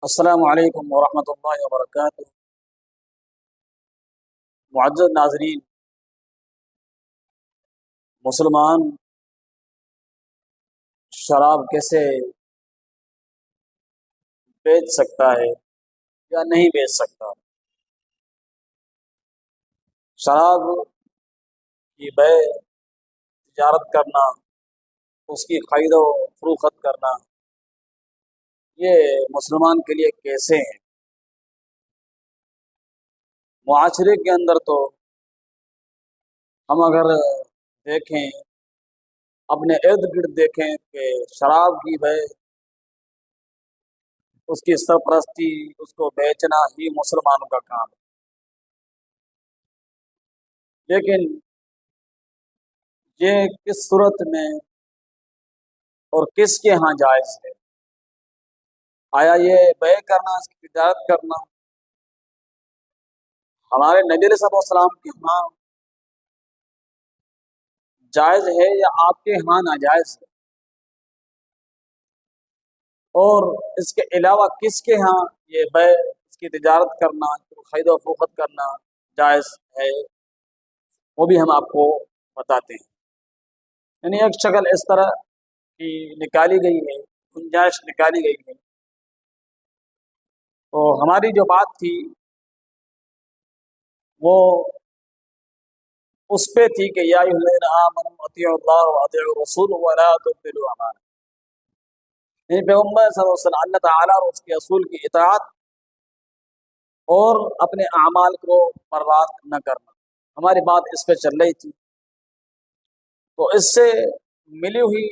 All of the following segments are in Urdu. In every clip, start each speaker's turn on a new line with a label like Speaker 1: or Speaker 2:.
Speaker 1: السلام علیکم ورحمۃ اللہ وبرکاتہ۔ معزز ناظرین، مسلمان شراب کیسے بیچ سکتا ہے یا نہیں بیچ سکتا؟ شراب کی بے تجارت کرنا، اس کی خرید و فروخت کرنا، یہ مسلمان کے لیے کیسے ہیں؟ معاشرے کے اندر تو ہم اگر دیکھیں، اپنے ارد گرد دیکھیں کہ شراب کی بے، اس کی سرپرستی، اس کو بیچنا ہی مسلمانوں کا کام ہے۔ لیکن یہ کس صورت میں اور کس کے ہاں جائز ہے؟ آیا یہ بے کرنا، اس کی تجارت کرنا ہمارے نبی علیہ الصلوۃ والسلام کے ہاں جائز ہے یا آپ کے ہاں ناجائز ہے؟ اور اس کے علاوہ کس کے ہاں یہ بے، اس کی تجارت کرنا، خرید و فروخت کرنا جائز ہے، وہ بھی ہم آپ کو بتاتے ہیں۔ یعنی ایک شکل اس طرح کی نکالی گئی ہے، گنجائش نکالی گئی ہے۔ تو ہماری جو بات تھی وہ اس پہ تھی کہ یا ایھا الذین آمنوا اطیعوا اللہ واطیعوا الرسول ولا تبطلوا اعمالکم۔ یعنی پیغمبر صلی اللہ علیہ وسلم، اللہ تعالیٰ اور اس کے رسول کی اطاعت اور اپنے اعمال کو برباد نہ کرنا، ہماری بات اس پہ چل رہی تھی۔ تو اس سے ملی ہوئی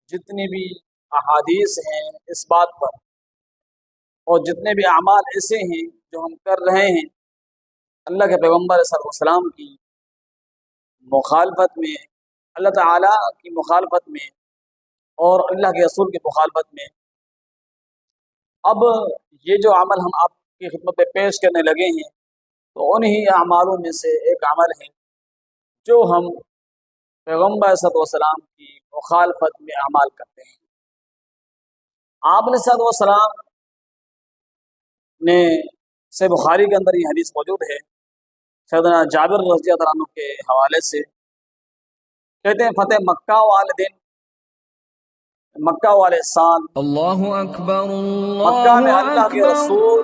Speaker 1: جتنی بھی احادیث ہیں اس بات پر، اور جتنے بھی اعمال ایسے ہیں جو ہم کر رہے ہیں اللہ کے پیغمبر صلی اللہ علیہ وسلم کی مخالفت میں، اللہ تعالیٰ کی مخالفت میں اور اللہ کے رسول کی مخالفت میں، اب یہ جو عمل ہم آپ کی خدمت پہ پیش کرنے لگے ہیں تو انہی اعمالوں میں سے ایک عمل ہے جو ہم پیغمبر صلی اللہ علیہ وسلم کی مخالفت میں اعمال کرتے ہیں۔ آپ نے صلی اللہ علیہ وسلم نے سے بخاری کے اندر یہ حدیث موجود ہے، سیدنا جابر رضی اللہ عنہ کے حوالے سے، کہتے ہیں فتح مکہ والے دن، مکہ والے سال،
Speaker 2: اللہ اکبر
Speaker 1: مکہ
Speaker 2: اللہ
Speaker 1: میں اللہ کے
Speaker 2: اکبر۔
Speaker 1: رسول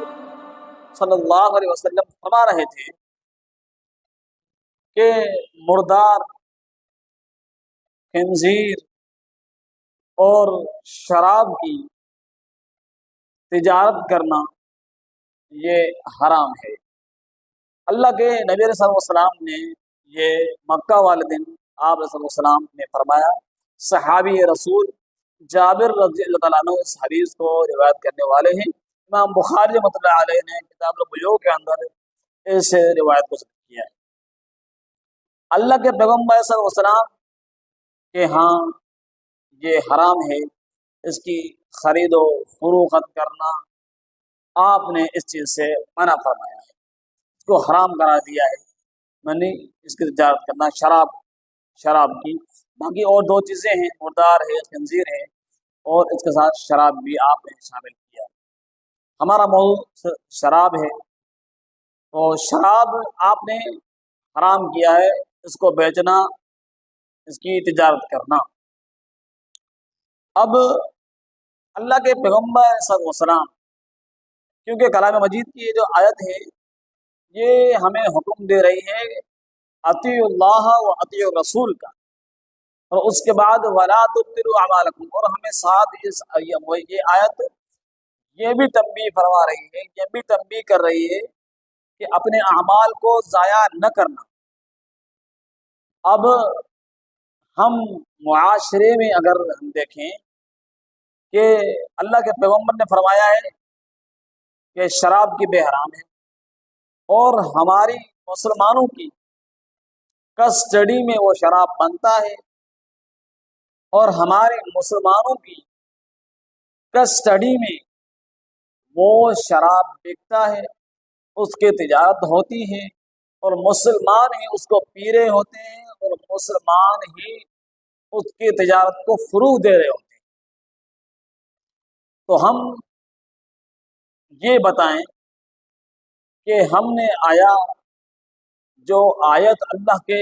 Speaker 1: صلی اللہ علیہ وسلم فرما رہے تھے کہ مردار، خنزیر اور شراب کی تجارت کرنا یہ حرام ہے۔ اللہ کے نبی صلی اللہ علیہ وسلم نے یہ مکہ والے دن آپ صلی اللہ علیہ وسلم نے فرمایا۔ صحابی رسول جابر رضی اللہ تعالیٰ عنہ اس حدیث کو روایت کرنے والے ہیں۔ امام بخاری رحمۃ اللہ علیہ نے کتاب البیوع کے اندر اس روایت کو ذکر کیا ہے۔ اللہ کے پیغمبر صلی اللہ علیہ وسلم کہ ہاں یہ حرام ہے، اس کی خرید و فروخت کرنا، آپ نے اس چیز سے منع فرمایا ہے، اس کو حرام قرار دیا ہے، یعنی اس کی تجارت کرنا شراب کی۔ باقی اور دو چیزیں ہیں، مردار ہے، خنزیر ہے، اور اس کے ساتھ شراب بھی آپ نے شامل کیا ہے۔ ہمارا موضوع شراب ہے، تو شراب آپ نے حرام کیا ہے، اس کو بیچنا، اس کی تجارت کرنا۔ اب اللہ کے پیغمبر صلی اللہ علیہ وسلم، کیونکہ کلام مجید کی یہ جو آیت ہے یہ ہمیں حکم دے رہی ہے اطیعوا اللہ و اطیعوا الرسول کا، اور اس کے بعد ولا تبطلوا اعمالکم، اور ہمیں ساتھ یہ آیت یہ بھی تنبیہ فرما رہی ہے، یہ بھی تنبیہ کر رہی ہے کہ اپنے اعمال کو ضائع نہ کرنا۔ اب ہم معاشرے میں اگر ہم دیکھیں کہ اللہ کے پیغمبر نے فرمایا ہے کہ شراب کی بے حرام ہے، اور ہماری مسلمانوں کی کسٹڈی میں وہ شراب بنتا ہے، اور ہمارے مسلمانوں کی کسٹڈی میں وہ شراب بکتا ہے، اس کی تجارت ہوتی ہے، اور مسلمان ہی اس کو پی رہے ہوتے ہیں، اور مسلمان ہی اس کی تجارت کو فروغ دے رہے ہوتے ہیں۔ تو ہم یہ بتائیں کہ ہم نے آیا جو آیت اللہ کے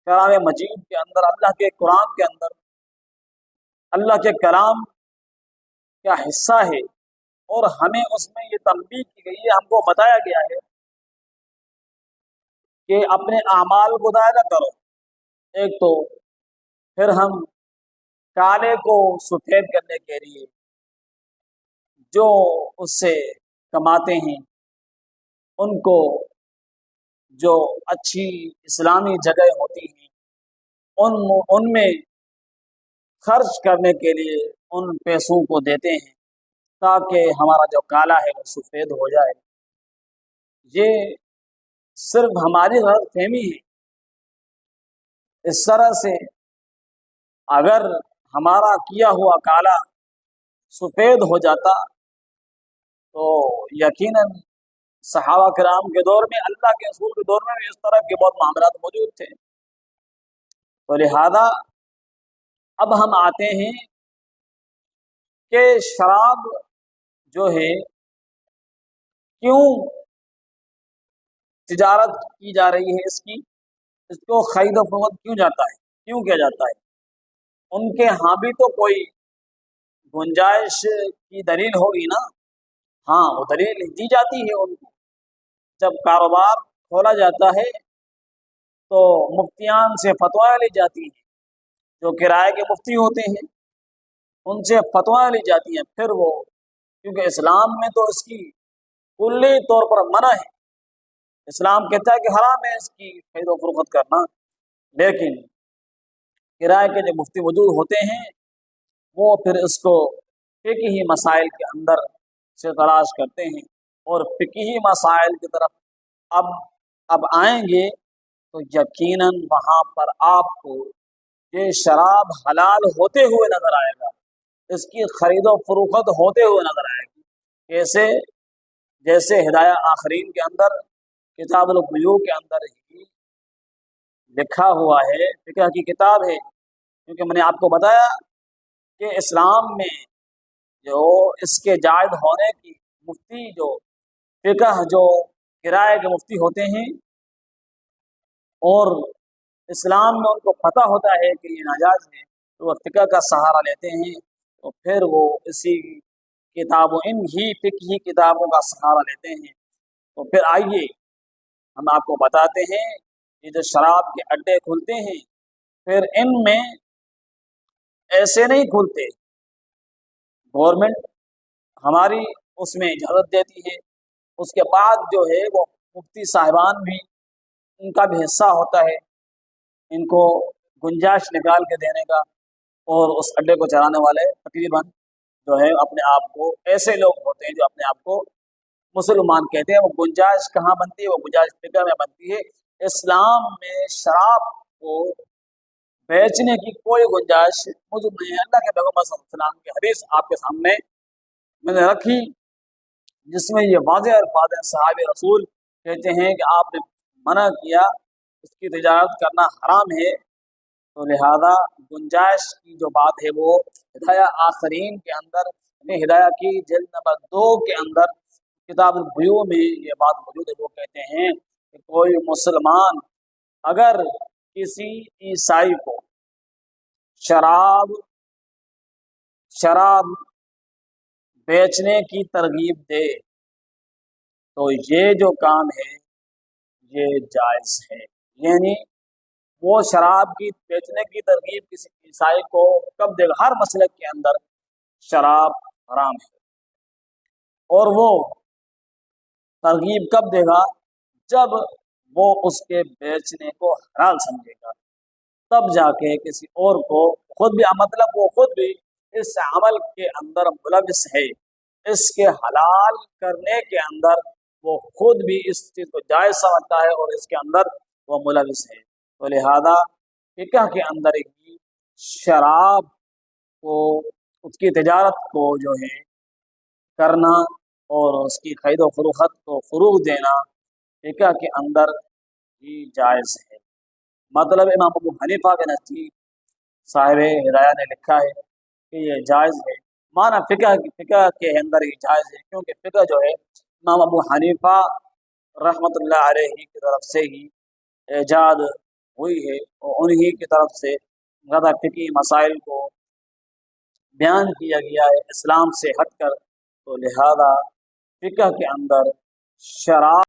Speaker 1: کلام مجید کے اندر، اللہ کے قرآن کے اندر اللہ کے کلام کا حصہ ہے، اور ہمیں اس میں یہ تنبیہ کی گئی ہے، ہم کو بتایا گیا ہے کہ اپنے اعمال کو ضائع نہ کرو۔ ایک تو پھر ہم کالے کو سفید کرنے کے لیے جو اس سے کماتے ہیں، ان کو جو اچھی اسلامی جگہ ہوتی ہیں ان میں خرچ کرنے کے لیے ان پیسوں کو دیتے ہیں تاکہ ہمارا جو کالا ہے وہ سفید ہو جائے۔ یہ صرف ہماری غلط فہمی ہے۔ اس طرح سے اگر ہمارا کیا ہوا کالا سفید ہو جاتا تو یقیناً صحابہ کرام کے دور میں، اللہ کے رسول کے دور میں بھی اس طرح کے بہت معاملات موجود تھے۔ تو لہذا اب ہم آتے ہیں کہ شراب جو ہے کیوں تجارت کی جا رہی ہے، اس کو خرید و فروخت کیوں جاتا ہے، کیوں کیا جاتا ہے؟ ان کے ہاں بھی تو کوئی گنجائش کی دلیل ہوگی نا۔ ہاں، وہ دلیل دی جاتی ہے ان کو۔ جب کاروبار کھولا جاتا ہے تو مفتیان سے فتویٰ لی جاتی ہیں، جو کرائے کے مفتی ہوتے ہیں ان سے فتویٰ لی جاتی ہیں۔ پھر وہ، کیونکہ اسلام میں تو اس کی کلی طور پر منع ہے، اسلام کہتا ہے کہ حرام ہے اس کی خرید و فروخت کرنا، لیکن کرائے کے جو مفتی وجود ہوتے ہیں وہ پھر اس کو فقہی مسائل کے اندر سے تلاش کرتے ہیں، اور فقہی مسائل کی طرف اب آئیں گے تو یقیناً وہاں پر آپ کو یہ شراب حلال ہوتے ہوئے نظر آئے گا، اس کی خرید و فروخت ہوتے ہوئے نظر آئے گی۔ کیسے؟ جیسے ہدایہ آخرین کے اندر، کتاب البیوع کے اندر ہی لکھا ہوا ہے، فقہ کی کتاب ہے، کیونکہ میں نے آپ کو بتایا کہ اسلام میں جو اس کے جائز ہونے کی مفتی، جو فقہ جو کرائے کے مفتی ہوتے ہیں، اور اسلام میں ان کو پتہ ہوتا ہے کہ یہ ناجائز ہے، تو وہ فقہ کا سہارا لیتے ہیں، تو پھر وہ اسی کتابوں، ان ہی فقہی کتابوں کا سہارا لیتے ہیں۔ تو پھر آئیے ہم آپ کو بتاتے ہیں، یہ جو شراب کے اڈے کھلتے ہیں پھر ان میں ایسے نہیں کھلتے، گورنمنٹ ہماری اس میں اجازت دیتی ہے، اس کے بعد جو ہے وہ مفتی صاحبان بھی، ان کا بھی حصہ ہوتا ہے ان کو گنجائش نکال کے دینے کا، اور اس اڈے کو چلانے والے تقریباً جو ہے اپنے آپ کو، ایسے لوگ ہوتے ہیں جو اپنے آپ کو مسلمان کہتے ہیں۔ وہ گنجائش کہاں بنتی ہے؟ وہ گنجائش فقہ میں بنتی ہے۔ اسلام میں شراب کو بیچنے کی کوئی گنجائش موجود نہیں ہے۔ اللہ کے پیغمبر صلی اللہ علیہ وسلم کی حدیث آپ کے سامنے میں نے رکھی، جس میں یہ واضح الفاظ ہیں، صحابہ رسول کہتے ہیں کہ آپ نے منع کیا، اس کی تجارت کرنا حرام ہے، تو لہذا گنجائش کی جو بات ہے وہ ہدایہ آخرین کے اندر، ہدایہ کی جلد نمبر 2 کے اندر کتاب البیوع میں یہ بات موجود ہے۔ وہ کہتے ہیں کہ کوئی مسلمان اگر کسی عیسائی کو شراب بیچنے کی ترغیب دے تو یہ جو کام ہے یہ جائز ہے، یعنی وہ شراب کی بیچنے کی ترغیب کسی عیسائی کو کب دے گا؟ ہر مسلک کے اندر شراب حرام ہے، اور وہ ترغیب کب دے گا؟ جب وہ اس کے بیچنے کو حلال سمجھے گا، تب جا کے کسی اور کو خود بھی، مطلب وہ خود بھی اس عمل کے اندر ملوث ہے، اس کے حلال کرنے کے اندر وہ خود بھی اس چیز کو جائز سمجھتا ہے اور اس کے اندر وہ ملوث ہے۔ تو لہذا فقہ کے اندر ہی شراب کو، اس کی تجارت کو جو ہے کرنا اور اس کی خرید و فروخت کو فروغ دینا فقہ کے اندر ہی جائز ہے۔ مطلب امام ابو حنیفہ کے نزدیک صاحب ہدایہ نے لکھا ہے کہ یہ جائز ہے، معنی فقہ کے اندر ہی جائز ہے، کیونکہ فقہ جو ہے امام ابو حنیفہ رحمۃ اللہ علیہ کی طرف سے ہی ایجاد ہوئی ہے، اور انہی کی طرف سے زیادہ فقہی مسائل کو بیان کیا گیا ہے اسلام سے ہٹ کر، تو لہذا فقہ کے اندر شرائع